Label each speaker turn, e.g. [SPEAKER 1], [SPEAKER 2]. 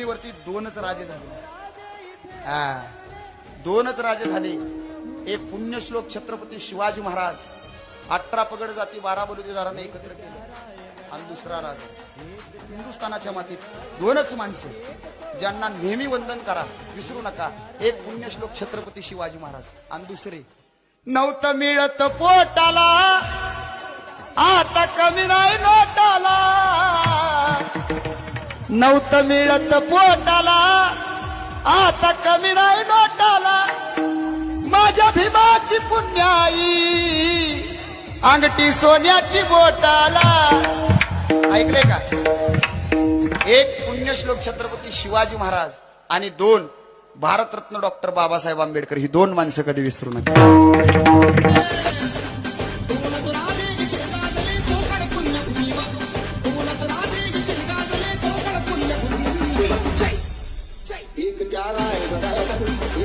[SPEAKER 1] जमिनीवरती दोनच राजे झाले. दोनच राजे झाले. एक पुण्यश्लोक छत्रपती शिवाजी महाराज 18 पगड जाती 12 बलुतेदारांना एकत्र केलं आणि दुसरा राजा हिंदुस्थानाच्या मातीत दोनच माणसं ज्यांना नेहमी वंदन करा, विसरू नका. एक पुण्यश्लोक छत्रपती शिवाजी महाराज आणि दुसरे नव्हतं मिळत पोटाला आता कमी नाही नोटाला. नव्हतं मिळत पोटाला आता कमी नाही नोटाला. माझ्या भीमाची पुण्याई अंगठी सोन्याची बोटाला. ऐकले का? एक पुण्यश्लोक छत्रपती शिवाजी महाराज आणि दोन भारतरत्न डॉक्टर बाबासाहेब आंबेडकर. ही दोन माणसं कधी विसरू नका.
[SPEAKER 2] एक प्यारा है